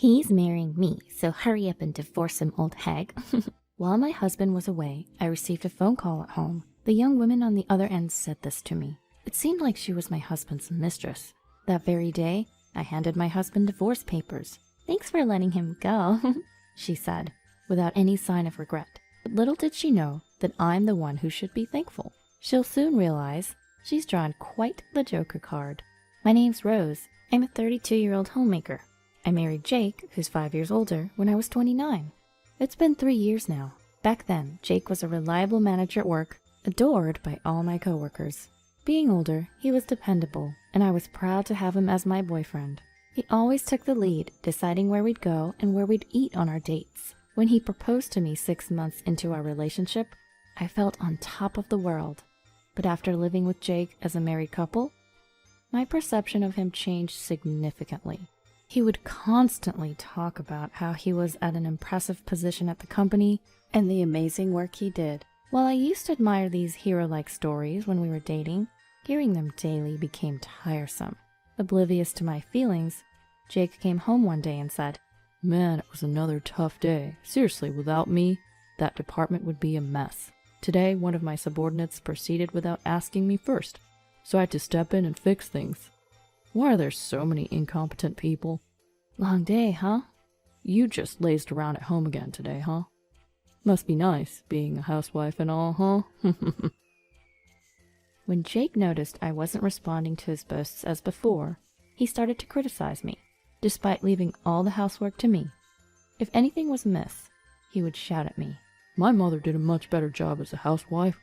He's marrying me, so hurry up and divorce him, old hag. While my husband was away, I received a phone call at home. The young woman on the other end said this to me. It seemed like she was my husband's mistress. That very day, I handed my husband divorce papers. "Thanks for letting him go," she said, without any sign of regret. But little did she know that I'm the one who should be thankful. She'll soon realize she's drawn quite the joker card. My name's Rose. I'm a 32-year-old homemaker. I married Jake, who's 5 years older, when I was 29. It's been 3 years now. Back then, Jake was a reliable manager at work, adored by all my coworkers. Being older, he was dependable, and I was proud to have him as my boyfriend. He always took the lead, deciding where we'd go and where we'd eat on our dates. When he proposed to me 6 months into our relationship, I felt on top of the world. But after living with Jake as a married couple, my perception of him changed significantly. He would constantly talk about how he was at an impressive position at the company and the amazing work he did. While I used to admire these hero-like stories when we were dating, hearing them daily became tiresome. Oblivious to my feelings, Jake came home one day and said, "Man, it was another tough day. Seriously, without me, that department would be a mess. Today, one of my subordinates proceeded without asking me first, so I had to step in and fix things. Why are there so many incompetent people? Long day, huh? You just lazed around at home again today, huh? Must be nice, being a housewife and all, huh?" When Jake noticed I wasn't responding to his boasts as before, he started to criticize me, despite leaving all the housework to me. If anything was amiss, he would shout at me. "My mother did a much better job as a housewife."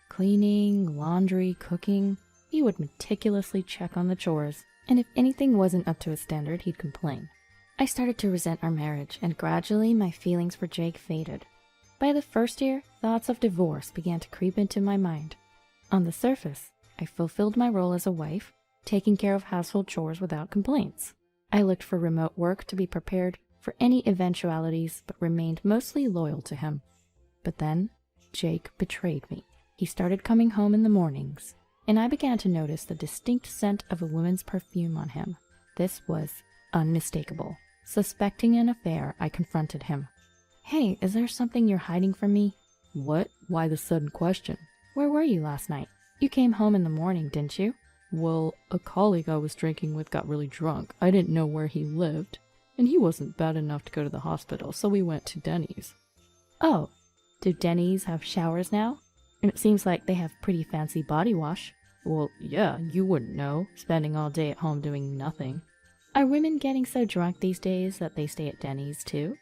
Cleaning, laundry, cooking, he would meticulously check on the chores, and if anything wasn't up to his standard, he'd complain. I started to resent our marriage, and gradually my feelings for Jake faded. By the first year, thoughts of divorce began to creep into my mind. On the surface, I fulfilled my role as a wife, taking care of household chores without complaints. I looked for remote work to be prepared for any eventualities, but remained mostly loyal to him. But then, Jake betrayed me. He started coming home in the mornings, and I began to notice the distinct scent of a woman's perfume on him. This was unmistakable. Suspecting an affair, I confronted him. "Hey, is there something you're hiding from me?" "What? Why the sudden question?" "Where were you last night? You came home in the morning, didn't you?" "Well, a colleague I was drinking with got really drunk. I didn't know where he lived, and he wasn't bad enough to go to the hospital, so we went to Denny's." "Oh, do Denny's have showers now? And it seems like they have pretty fancy body wash." "Well, yeah, you wouldn't know, spending all day at home doing nothing." "Are women getting so drunk these days that they stay at Denny's too?"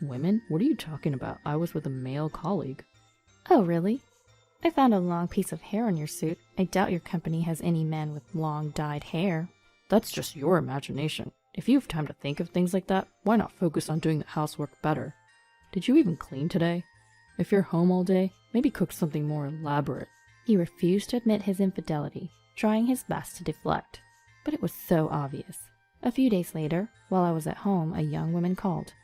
"Women? What are you talking about? I was with a male colleague." "Oh, really? I found a long piece of hair on your suit. I doubt your company has any men with long dyed hair." "That's just your imagination. If you have time to think of things like that, why not focus on doing the housework better? Did you even clean today? If you're home all day, maybe cook something more elaborate." He refused to admit his infidelity, trying his best to deflect. But it was so obvious. A few days later, while I was at home, a young woman called.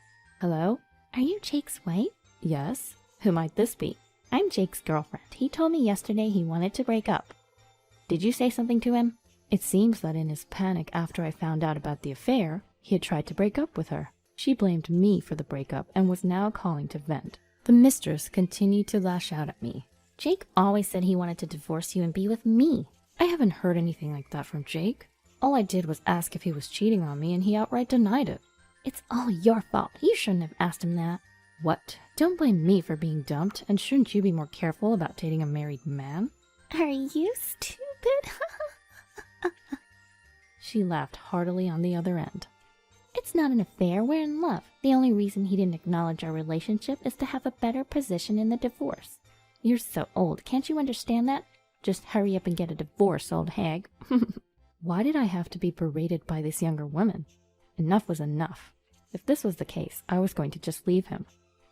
"Hello? Are you Jake's wife?" "Yes. Who might this be?" "I'm Jake's girlfriend. He told me yesterday he wanted to break up." "Did you say something to him?" It seems that in his panic after I found out about the affair, he had tried to break up with her. She blamed me for the breakup and was now calling to vent. The mistress continued to lash out at me. "Jake always said he wanted to divorce you and be with me." "I haven't heard anything like that from Jake. All I did was ask if he was cheating on me and he outright denied it." "It's all your fault. You shouldn't have asked him that." "What? Don't blame me for being dumped, and shouldn't you be more careful about dating a married man?" "Are you stupid?" She laughed heartily on the other end. "It's not an affair. We're in love. The only reason he didn't acknowledge our relationship is to have a better position in the divorce." "You're so old. Can't you understand that? Just hurry up and get a divorce, old hag." Why did I have to be berated by this younger woman? Enough was enough. If this was the case, I was going to just leave him.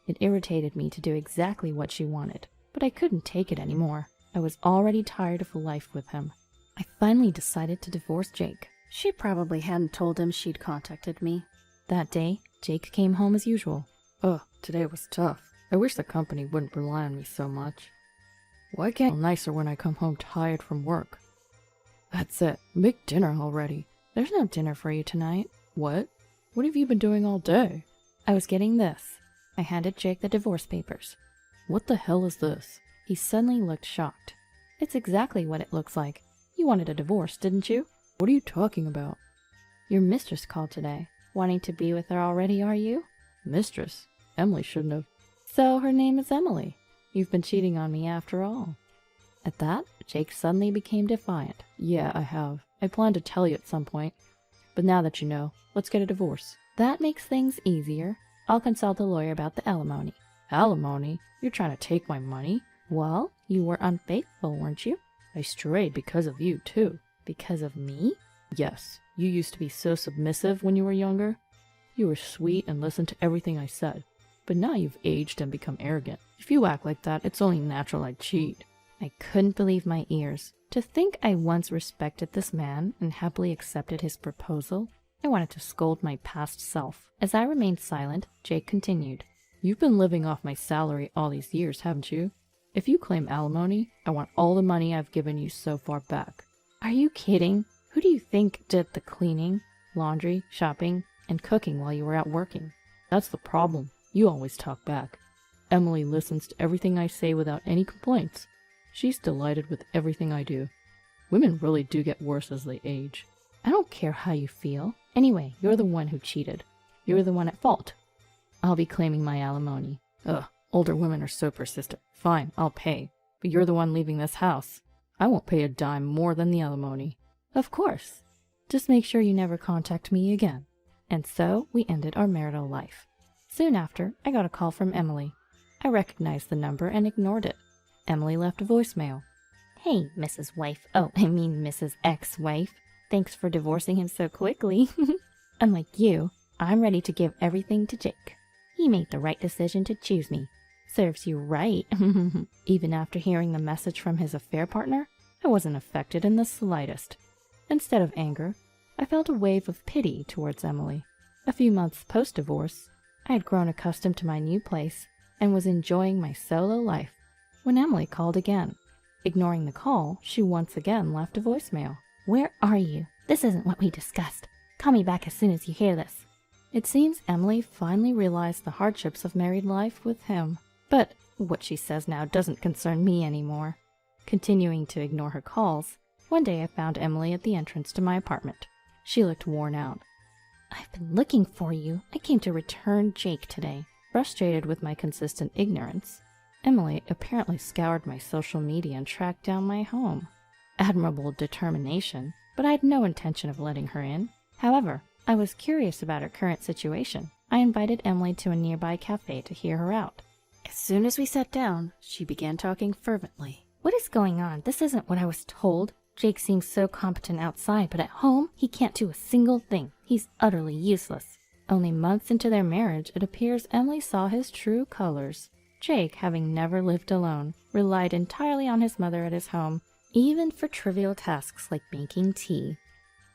It irritated me to do exactly what she wanted, but I couldn't take it anymore. I was already tired of life with him. I finally decided to divorce Jake. She probably hadn't told him she'd contacted me. That day, Jake came home as usual. "Ugh, today was tough. I wish the company wouldn't rely on me so much. Why can't I feel nicer when I come home tired from work?" "That's it. Make dinner already." "There's no dinner for you tonight." "What?" What have you been doing all day? I was getting this. I handed Jake the divorce papers. What the hell is this? He suddenly looked shocked. It's exactly what it looks like. You wanted a divorce, didn't you? What are you talking about? Your mistress called today. Wanting to be with her already, are you? Mistress? Emily shouldn't have. So her name is Emily. You've been cheating on me after all. At that, Jake suddenly became defiant. Yeah, I have. I planned to tell you at some point. But now that you know, let's get a divorce. That makes things easier. I'll consult a lawyer about the alimony. Alimony? You're trying to take my money? Well, you were unfaithful, weren't you? I strayed because of you, too. Because of me? Yes. You used to be so submissive when you were younger. You were sweet and listened to everything I said. But now you've aged and become arrogant. If you act like that, it's only natural I'd cheat. I couldn't believe my ears. To think I once respected this man and happily accepted his proposal. I wanted to scold my past self. As I remained silent, Jake continued. You've been living off my salary all these years, haven't you? If you claim alimony, I want all the money I've given you so far back. Are you kidding? Who do you think did the cleaning, laundry, shopping, and cooking while you were out working? That's the problem. You always talk back. Emily listens to everything I say without any complaints. She's delighted with everything I do. Women really do get worse as they age. I don't care how you feel. Anyway, you're the one who cheated. You're the one at fault. I'll be claiming my alimony. Ugh, older women are so persistent. Fine, I'll pay. But you're the one leaving this house. I won't pay a dime more than the alimony. Of course. Just make sure you never contact me again. And so we ended our marital life. Soon after, I got a call from Emily. I recognized the number and ignored it. Emily left a voicemail. Hey, Mrs. Wife. Oh, I mean Mrs. Ex-Wife. Thanks for divorcing him so quickly. Unlike you, I'm ready to give everything to Jake. He made the right decision to choose me. Serves you right. Even after hearing the message from his affair partner, I wasn't affected in the slightest. Instead of anger, I felt a wave of pity towards Emily. A few months post-divorce, I had grown accustomed to my new place and was enjoying my solo life when Emily called again. Ignoring the call, she once again left a voicemail. Where are you? This isn't what we discussed. Call me back as soon as you hear this. It seems Emily finally realized the hardships of married life with him. But what she says now doesn't concern me anymore. Continuing to ignore her calls, one day I found Emily at the entrance to my apartment. She looked worn out. I've been looking for you. I came to return Jake today. Frustrated with my consistent ignorance, Emily apparently scoured my social media and tracked down my home. Admirable determination, but I had no intention of letting her in. However, I was curious about her current situation. I invited Emily to a nearby cafe to hear her out. As soon as we sat down, she began talking fervently. What is going on? This isn't what I was told. Jake seems so competent outside, but at home, he can't do a single thing. He's utterly useless. Only months into their marriage, it appears Emily saw his true colors. Jake, having never lived alone, relied entirely on his mother at his home, even for trivial tasks like making tea.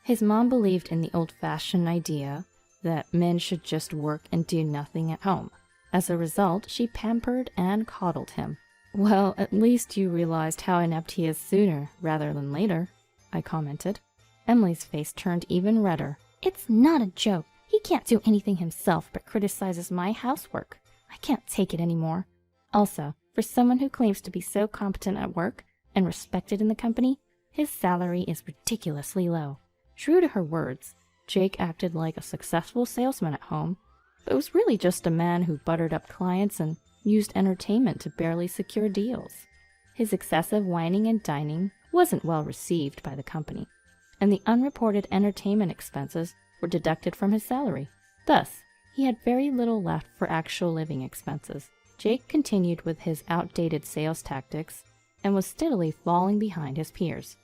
His mom believed in the old-fashioned idea that men should just work and do nothing at home. As a result, she pampered and coddled him. Well, at least you realized how inept he is sooner rather than later, I commented. Emily's face turned even redder. It's not a joke. He can't do anything himself but criticizes my housework. I can't take it anymore. Also, for someone who claims to be so competent at work and respected in the company, his salary is ridiculously low. True to her words, Jake acted like a successful salesman at home, but was really just a man who buttered up clients and used entertainment to barely secure deals. His excessive whining and dining wasn't well received by the company, and the unreported entertainment expenses were deducted from his salary. Thus, he had very little left for actual living expenses. Jake continued with his outdated sales tactics and was steadily falling behind his peers.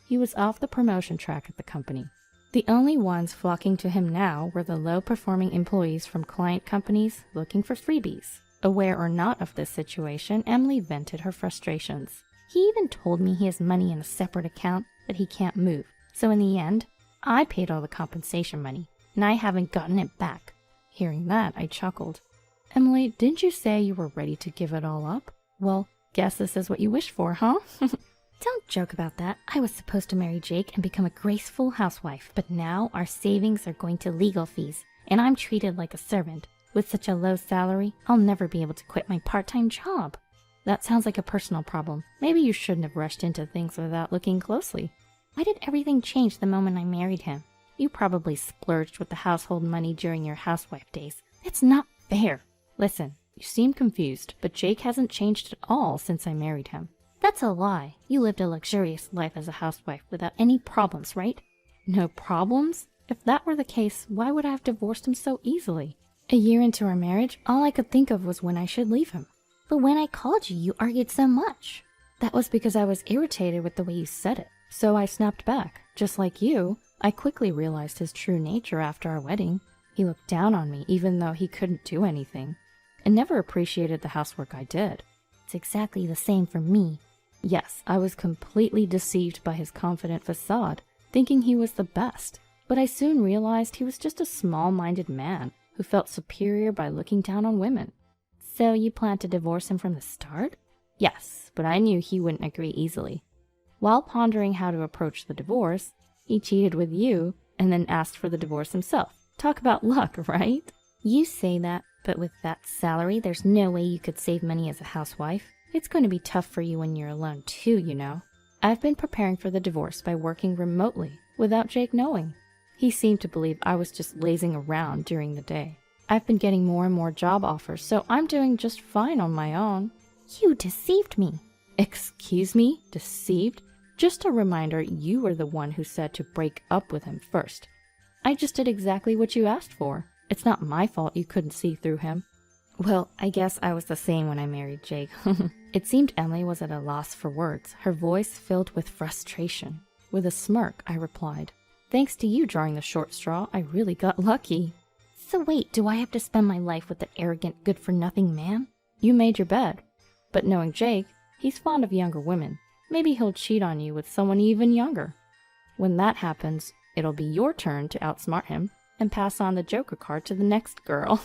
He was off the promotion track at the company. The only ones flocking to him now were the low-performing employees from client companies looking for freebies. Aware or not of this situation, Emily vented her frustrations. He even told me he has money in a separate account that he can't move. So in the end, I paid all the compensation money, and I haven't gotten it back. Hearing that, I chuckled. Emily, didn't you say you were ready to give it all up? Well, guess this is what you wished for, huh? Don't joke about that. I was supposed to marry Jake and become a graceful housewife, but now our savings are going to legal fees, and I'm treated like a servant. With such a low salary, I'll never be able to quit my part-time job. That sounds like a personal problem. Maybe you shouldn't have rushed into things without looking closely. Why did everything change the moment I married him? You probably splurged with the household money during your housewife days. It's not fair. Listen, you seem confused, but Jake hasn't changed at all since I married him. That's a lie. You lived a luxurious life as a housewife without any problems, right? No problems? If that were the case, why would I have divorced him so easily? A year into our marriage, all I could think of was when I should leave him. But when I called you, you argued so much. That was because I was irritated with the way you said it. So I snapped back. Just like you, I quickly realized his true nature after our wedding. He looked down on me even though he couldn't do anything, and never appreciated the housework I did. It's exactly the same for me. Yes, I was completely deceived by his confident facade, thinking he was the best. But I soon realized he was just a small-minded man who felt superior by looking down on women. So you planned to divorce him from the start? Yes, but I knew he wouldn't agree easily. While pondering how to approach the divorce, he cheated with you and then asked for the divorce himself. Talk about luck, right? You say that, but with that salary, there's no way you could save money as a housewife. It's going to be tough for you when you're alone too, you know. I've been preparing for the divorce by working remotely, without Jake knowing. He seemed to believe I was just lazing around during the day. I've been getting more and more job offers, so I'm doing just fine on my own. You deceived me. Excuse me? Deceived? Just a reminder, you were the one who said to break up with him first. I just did exactly what you asked for. It's not my fault you couldn't see through him. Well, I guess I was the same when I married Jake. It seemed Emily was at a loss for words, her voice filled with frustration. With a smirk, I replied, "Thanks to you drawing the short straw, I really got lucky." So wait, do I have to spend my life with an arrogant, good-for-nothing man? You made your bed. But knowing Jake, he's fond of younger women. Maybe he'll cheat on you with someone even younger. When that happens, it'll be your turn to outsmart him and pass on the Joker card to the next girl.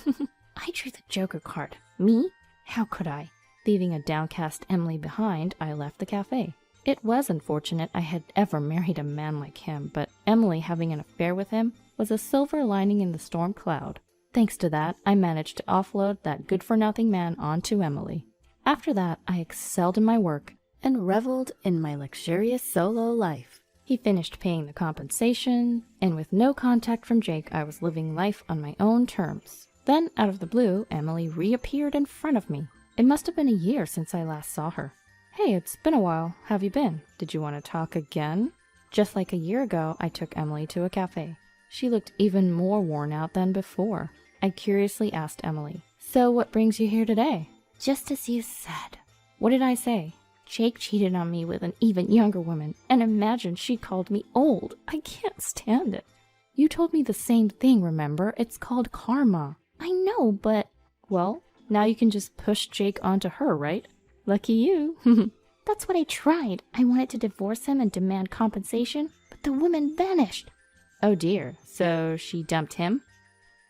I drew the Joker card. Me? How could I? Leaving a downcast Emily behind, I left the cafe. It was unfortunate I had ever married a man like him, but Emily having an affair with him was a silver lining in the storm cloud. Thanks to that, I managed to offload that good-for-nothing man onto Emily. After that, I excelled in my work and reveled in my luxurious solo life. He finished paying the compensation, and with no contact from Jake, I was living life on my own terms. Then, out of the blue, Emily reappeared in front of me. It must have been a year since I last saw her. "Hey, it's been a while. Have you been? Did you want to talk again?" Just like a year ago, I took Emily to a cafe. She looked even more worn out than before. I curiously asked Emily, "So what brings you here today?" "Just as you said." "What did I say?" "Jake cheated on me with an even younger woman, and imagine she called me old. I can't stand it." "You told me the same thing, remember? It's called karma." "I know, but..." "Well, now you can just push Jake onto her, right? Lucky you." "That's what I tried. I wanted to divorce him and demand compensation, but the woman vanished." "Oh dear, so she dumped him?"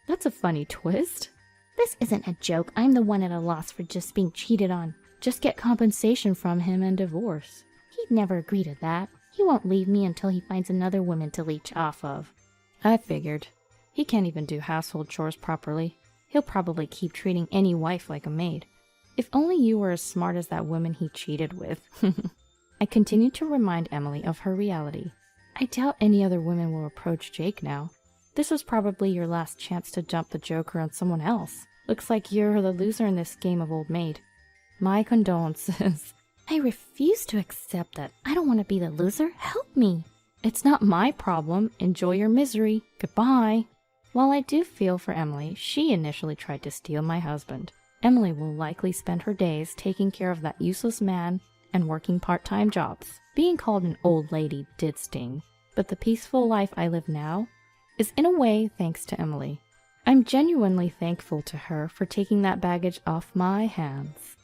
"That's a funny twist." "This isn't a joke. I'm the one at a loss for just being cheated on. Just get compensation from him and divorce." "He'd never agree to that. He won't leave me until he finds another woman to leech off of." "I figured. He can't even do household chores properly. He'll probably keep treating any wife like a maid. If only you were as smart as that woman he cheated with." I continued to remind Emily of her reality. "I doubt any other women will approach Jake now. This was probably your last chance to dump the Joker on someone else. Looks like you're the loser in this game of old maid. My condolences." "I refuse to accept that. I don't want to be the loser. Help me." "It's not my problem. Enjoy your misery. Goodbye." While I do feel for Emily, she initially tried to steal my husband. Emily will likely spend her days taking care of that useless man and working part-time jobs. Being called an old lady did sting, but the peaceful life I live now is in a way thanks to Emily. I'm genuinely thankful to her for taking that baggage off my hands.